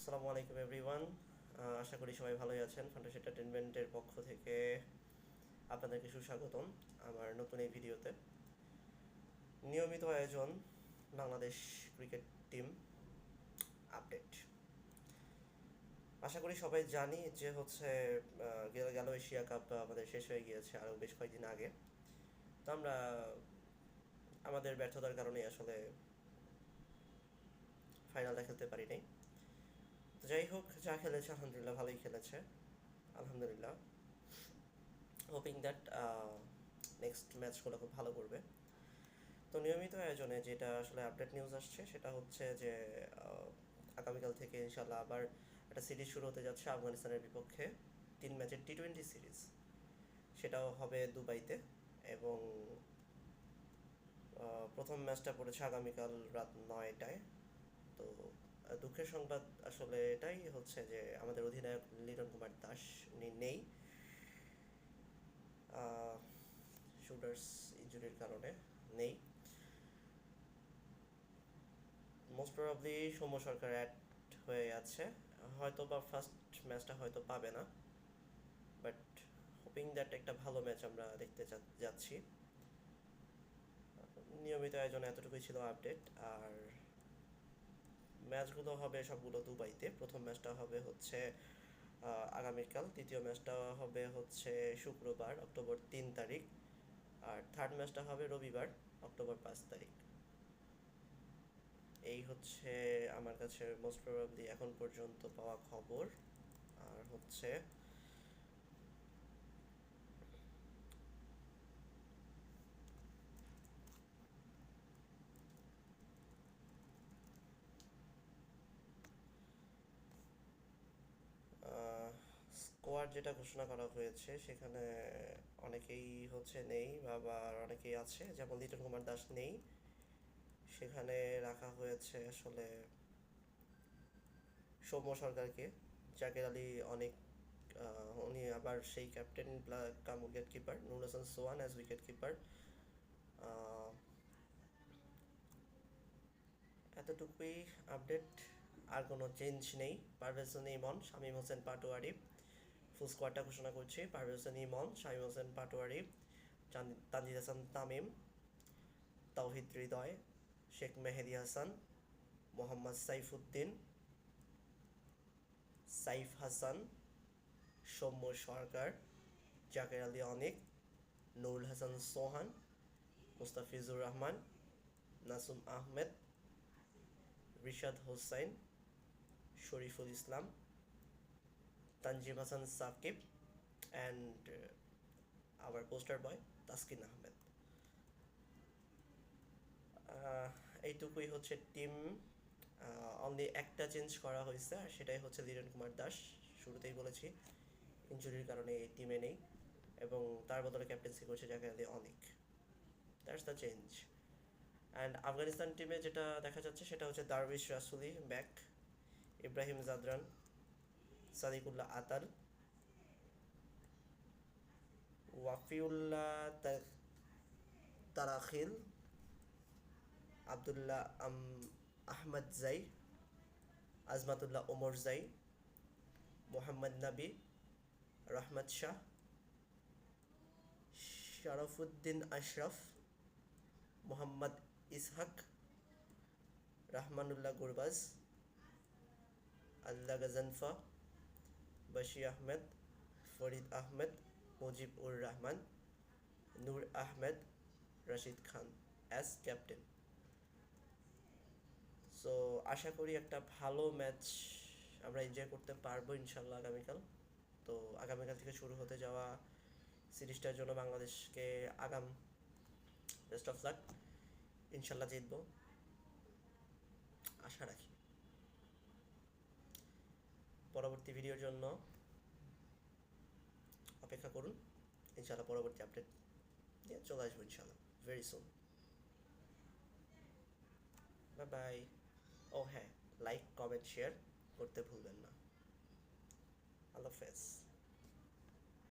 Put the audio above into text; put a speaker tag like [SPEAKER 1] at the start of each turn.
[SPEAKER 1] আসসালামু আলাইকুম এভরিওয়ান। আশা করি সবাই ভালোই আছেন। ফান্টাস এন্টারটেনমেন্টের পক্ষ থেকে আপনাদেরকে সুস্বাগতম আমার নতুন এই ভিডিওতে। নিয়মিত আয়োজন বাংলাদেশ ক্রিকেট টিম আপডেট। আশা করি সবাই জানি যে হচ্ছে গেল এশিয়া কাপ আমাদের শেষ হয়ে গিয়েছে আরও বেশ কয়েকদিন আগে। তো আমরা আমাদের ব্যর্থতার কারণে আসলে ফাইনালটা খেলতে পারি নাই। তো যাই হোক, যা খেলেছে আলহামদুলিল্লাহ ভালোই খেলেছে, আলহামদুলিল্লাহ। হোপিং দ্যাট নেক্সট ম্যাচগুলো খুব ভালো করবে। তো নিয়মিত আয়োজনে যেটা আসলে আপডেট নিউজ আসছে সেটা হচ্ছে যে আগামীকাল থেকে ইনশাল্লাহ আবার একটা সিরিজ শুরু হতে যাচ্ছে আফগানিস্তানের বিপক্ষে, 3 ম্যাচের টি-20 সিরিজ। সেটাও হবে দুবাইতে, এবং প্রথম ম্যাচটা পড়েছে আগামীকাল রাত 9টায়। তো দুঃখের সংবাদ আসলে এটাই হচ্ছে যে আমাদের অধিনায়ক লিটন কুমার দাস উনি নেই, শুটার্স ইনজুরির কারণে নেই। মোস্ট প্রবাবলি সৌম্য সরকার অ্যাড হয়ে আছে, হয়তো বা ফার্স্ট ম্যাচটা হয়তো পাবে না, বাট হোপিং দ্যাট একটা ভালো ম্যাচ আমরা দেখতে যাচ্ছি। নিয়মিত আয়োজনে এতটুকুই ছিল আপডেট। আর ম্যাচগুলো হবে সবগুলো দুবাইতে। প্রথম ম্যাচটা হবে হচ্ছে আগামীকাল, দ্বিতীয় ম্যাচটা হবে হচ্ছে শুক্রবার অক্টোবর 3 তারিখ, আর থার্ড ম্যাচটা হবে রবিবার অক্টোবর 5 তারিখ। এই হচ্ছে আমার কাছে মোস্ট প্রবাবলি এখন পর্যন্ত পাওয়া খবর। আর হচ্ছে স্কোয়াড যেটা ঘোষণা করা হয়েছে সেখানে অনেকেই হচ্ছে নেই, বা আবার অনেকেই আছে, যেমন লিটন কুমার দাস নেই। সেখানে রাখা হয়েছে আসলে সৌম্য সরকারকে, জাকের আলী অনেক, উনি আবার সেই ক্যাপ্টেন কাম উইকেট কিপার, নুরুল হাসান সোহান অ্যাজ উইকেট কিপার। এতটুকুই আপডেট, আর কোনো চেঞ্জ নেই। পারভেজ হোসেন ইমন, শামীম হোসেন পাটোয়ারি, ফুল স্কোয়াডটা ঘোষণা করছি। পারভেজ হোসেন ইমন, শামীম হোসেন পাটোয়ারি, তানজিদ হাসান তামিম, তাওহিদ হৃদয়, শেখ মেহেদি হাসান, মোহাম্মদ সাইফুদ্দিন, সাইফ হাসান, সৌম্য সরকার, Jaker Ali Anik, Nurul Hasan Sohan, Mustafizur Rahman, Nasum Ahmed, Rishad Hossain, Shoriful Islam, Tanzim Hasan Sakib, and our poster boy Taskin Ahmed. এইটুকুই হচ্ছে টিম। অনলি একটা চেঞ্জ করা হয়েছে, আর সেটাই হচ্ছে লিটন কুমার দাস। শুরুতেই বলেছি ইঞ্জুরির কারণে এই টিমে নেই, এবং তার বদলে ক্যাপ্টেন্সি করছে জাকের আলী অনেক। That's the change. And Afghanistan টিমে যেটা দেখা যাচ্ছে সেটা হচ্ছে দারবিশ রাসুলি ব্যাক, ইব্রাহিম জাদরান, সাদিকুল্লাহ আতাল, ওয়াফিউল্লাহ তারাখিল, আবদুল্লাহ আহমদ জাই, আজমাতুল্লাহ ওমর জাই, মোহাম্মদ নাবি, রহমত শাহ, শরফুদ্দিন আশরাফ, মোহাম্মদ ইসহাক, রহমানুল্লাহ গুরবাজ, আল্লাহ গজনফা, বশির আহমেদ, ফরিদ আহমেদ, মুজিব উর রহমান, নূর Ahmed, Rashid Khan as captain. So আশা করি একটা ভালো ম্যাচ আমরা এনজয় করতে পারবো ইনশাল্লাহ আগামীকাল। তো আগামীকাল থেকে শুরু হতে যাওয়া সিরিজটার জন্য বাংলাদেশকে আগাম বেস্ট অফ লাক। ইনশাল্লাহ জিতবো, আশা রাখি। পরবর্তী ভিডিওর জন্য অপেক্ষা করুন। ইনশাল্লাহ পরবর্তী আপডেট নিয়ে চলে আসবো ইনশাল্লাহ ভেরি সুন। Bye bye. ও হ্যাঁ, লাইক কমেন্ট শেয়ার করতে ভুলবেন না। আল্লাহ হাফেজ।